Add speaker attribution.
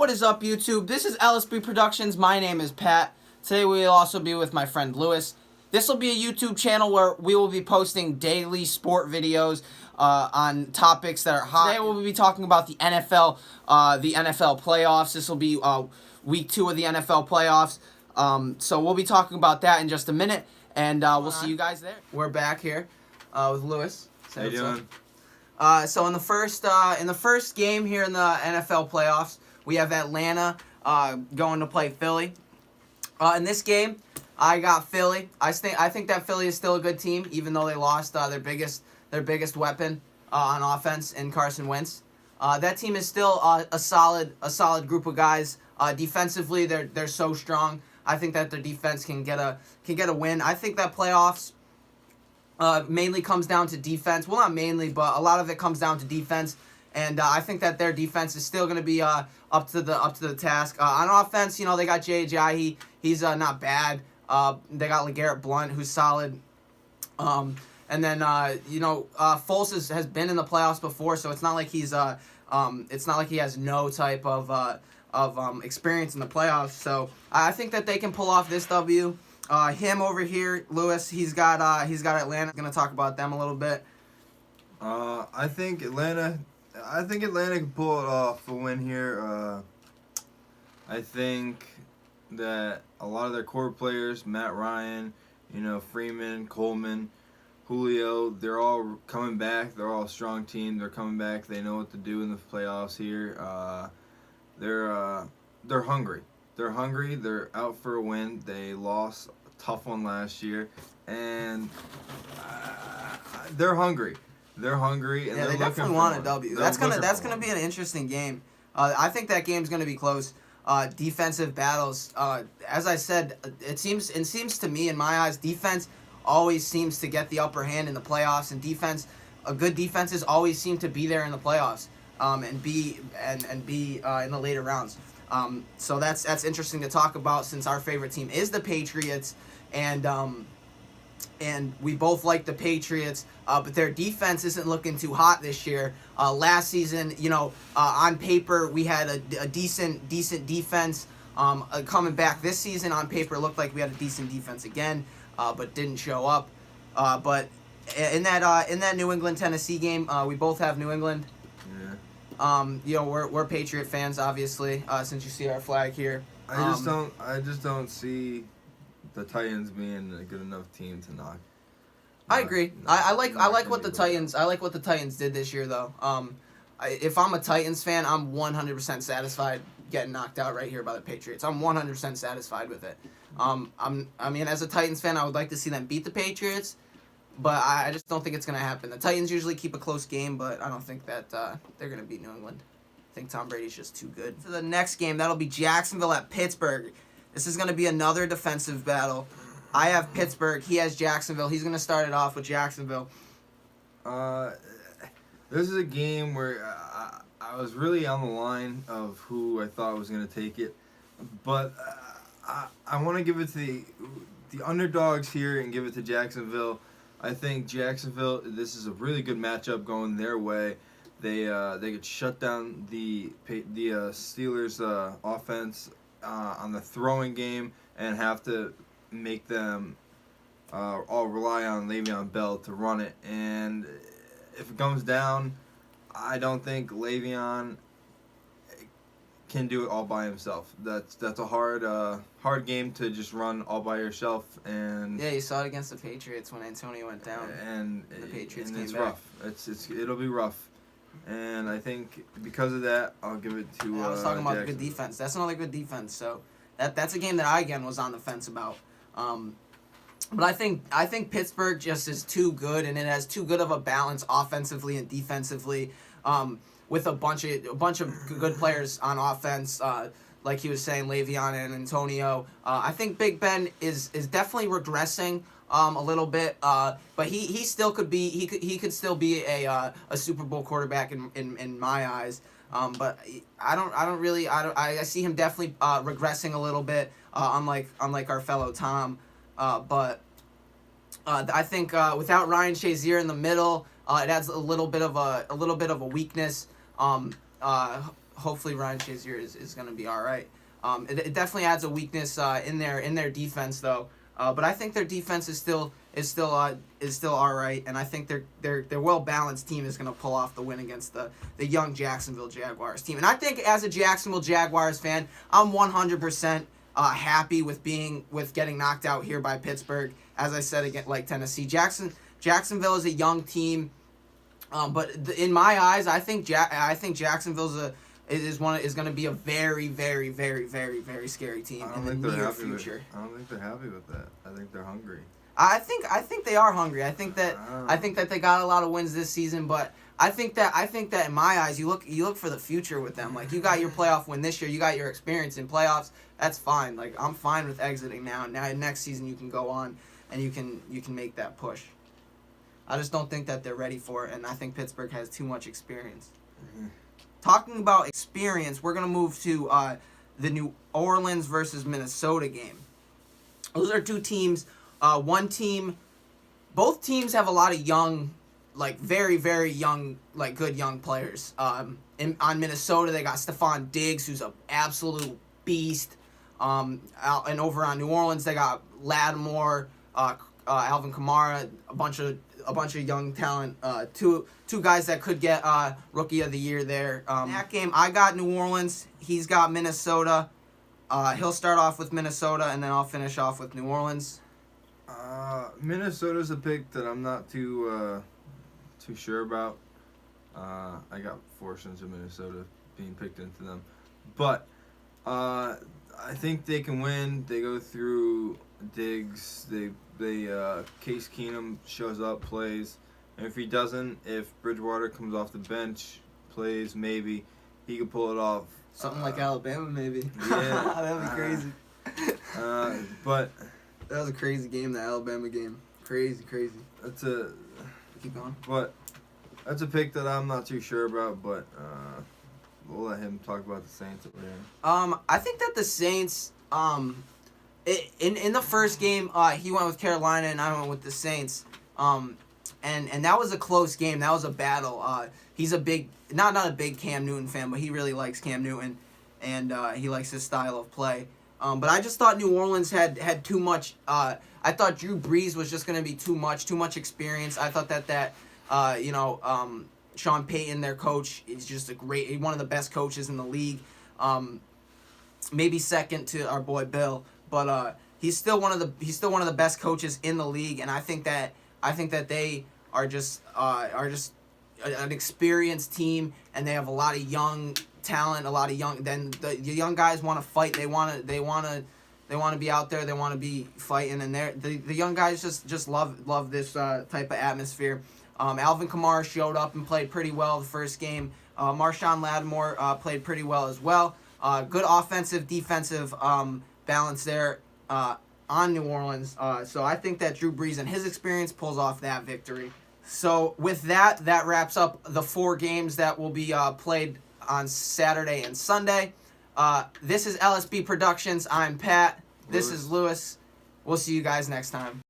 Speaker 1: What is up, YouTube? This is LSB Productions. My name is Pat. Today we will also be with my friend Lewis. This will be a YouTube channel where we will be posting daily sport videos on topics that are hot. Today we'll be talking about the NFL playoffs. This will be week 2 of the NFL playoffs. So we'll be talking about that in just a minute, and we'll see you guys there. We're back here with Lewis.
Speaker 2: How you doing?
Speaker 1: So in the first game here in the NFL playoffs, we have Atlanta going to play Philly. In this game, I got Philly. I think that Philly is still a good team, even though they lost their biggest weapon on offense in Carson Wentz. That team is still a solid group of guys. Defensively, they're so strong. I think that their defense can get a win. I think that playoffs mainly comes down to defense. Well, not mainly, but a lot of it comes down to defense. And I think that their defense is still going to be up to the task. On offense, they got J.J. He's not bad. They got LeGarrette Blount, who's solid. And then Foles has been in the playoffs before, so it's not like he has no type of experience in the playoffs. So I think that they can pull off this W. Him over here, Lewis, he's got Atlanta. I'm gonna talk about them a little bit.
Speaker 2: I think Atlanta can pull it off a win here. I think that a lot of their core players, Matt Ryan, Freeman, Coleman, Julio, they're all coming back. They're all a strong team. They're coming back. They know what to do in the playoffs here. They're hungry. They're hungry. They're out for a win. They lost a tough one last year, and they're hungry. They're hungry, and
Speaker 1: they definitely want a W. That's gonna be an interesting game. I think that game's gonna be close. Defensive battles. As I said, it seems to me, in my eyes, defense always seems to get the upper hand in the playoffs, and good defenses always seem to be there in the playoffs, and be in the later rounds. So that's interesting to talk about, since our favorite team is the Patriots, and we both like the Patriots, but their defense isn't looking too hot this year. Last season, on paper we had a decent defense. Coming back this season, on paper, looked like we had a decent defense again, but didn't show up. But in that New England Tennessee game, we both have New England.
Speaker 2: Yeah.
Speaker 1: We're Patriot fans, obviously, since you see our flag here.
Speaker 2: I just don't see the Titans being a good enough team to knock.
Speaker 1: I agree. I like what the Titans did this year, though. If I'm a Titans fan, I'm 100% satisfied getting knocked out right here by the Patriots. I'm 100% satisfied with it. As a Titans fan, I would like to see them beat the Patriots, but I just don't think it's going to happen. The Titans usually keep a close game, but I don't think that they're going to beat New England. I think Tom Brady's just too good. So the next game, that'll be Jacksonville at Pittsburgh. This is going to be another defensive battle. I have Pittsburgh. He has Jacksonville. He's going to start it off with Jacksonville.
Speaker 2: This is a game where I was really on the line of who I thought was going to take it. But I want to give it to the underdogs here and give it to Jacksonville. I think Jacksonville, this is a really good matchup going their way. They could shut down the Steelers' offense on the throwing game and have to make them all rely on Le'Veon Bell to run it. And if it comes down, I don't think Le'Veon can do it all by himself. That's a hard game to just run all by yourself. And
Speaker 1: yeah, you saw it against the Patriots when Antonio went down.
Speaker 2: And
Speaker 1: the Patriots
Speaker 2: and
Speaker 1: came
Speaker 2: it's
Speaker 1: back.
Speaker 2: Rough. It'll be rough. And I think because of that, I'll give it to
Speaker 1: I was talking about the good defense. That's another good defense. So that's a game that I, again, was on the fence about. But I think Pittsburgh just is too good, and it has too good of a balance offensively and defensively, with a bunch of good players on offense. Like he was saying, Le'Veon and Antonio. I think Big Ben is definitely regressing a little bit, but he still could be he could still be a Super Bowl quarterback in my eyes. But I see him definitely regressing a little bit, unlike our fellow Tom. But I think without Ryan Shazier in the middle, it adds a little bit of a weakness. hopefully Ryan Shazier is going to be all right. It definitely adds a weakness in their defense though. But I think their defense is still all right, and I think their well balanced team is going to pull off the win against the young Jacksonville Jaguars team. And I think as a Jacksonville Jaguars fan, I'm 100% happy with getting knocked out here by Pittsburgh. As I said again, like Tennessee, Jacksonville is a young team, but in my eyes, I think Jacksonville's is going to be a very, very, very, very, very scary team in the near future.
Speaker 2: I don't think they're happy with that. I think they're hungry.
Speaker 1: I think they are hungry. I think that they got a lot of wins this season, but I think that in my eyes, you look for the future with them. Like, you got your playoff win this year, you got your experience in playoffs. That's fine. Like, I'm fine with exiting now. Now next season you can go on and you can make that push. I just don't think that they're ready for it, and I think Pittsburgh has too much experience.
Speaker 2: Mm-hmm.
Speaker 1: Talking about experience, we're gonna move to the New Orleans versus Minnesota game. Those are two teams. Both teams have a lot of young, like very, very young, like good young players. On Minnesota, they got Stephon Diggs, who's an absolute beast. And over on New Orleans, they got Lattimore, Alvin Kamara, a bunch of young talent. Two guys that could get Rookie of the Year there. In that game, I got New Orleans. He's got Minnesota. He'll start off with Minnesota, and then I'll finish off with New Orleans.
Speaker 2: Minnesota's a pick that I'm not too sure about. I got portions of Minnesota being picked into them, but I think they can win. They go through Diggs. Case Keenum shows up, plays, and if he doesn't, if Bridgewater comes off the bench, plays, maybe he could pull it off.
Speaker 1: Something like Alabama, maybe.
Speaker 2: Yeah,
Speaker 1: that'd be crazy.
Speaker 2: But
Speaker 1: that was a crazy game, the Alabama game. Crazy. Keep going.
Speaker 2: But that's a pick that I'm not too sure about, but we'll let him talk about the Saints over here.
Speaker 1: I think that the Saints, in the first game, he went with Carolina and I went with the Saints. And that was a close game. That was a battle. He's a big, not a big Cam Newton fan, but he really likes Cam Newton, and he likes his style of play. But I just thought New Orleans had too much. I thought Drew Brees was just going to be too much experience. I thought that Sean Payton, their coach, is just one of the best coaches in the league. Maybe second to our boy Bill, but he's still one of the best coaches in the league, and I think that they are just an experienced team, and they have a lot of young talent, a lot of young. Then the young guys want to fight. They want to be out there. They want to be fighting, and the young guys just love this type of atmosphere. Alvin Kamara showed up and played pretty well the first game. Marshawn Lattimore played pretty well as well. Good offensive, defensive balance there on New Orleans. So I think that Drew Brees and his experience pulls off that victory. So with that wraps up the 4 games that will be played on Saturday and Sunday. This is LSB Productions. I'm Pat. This is Lewis. We'll see you guys next time.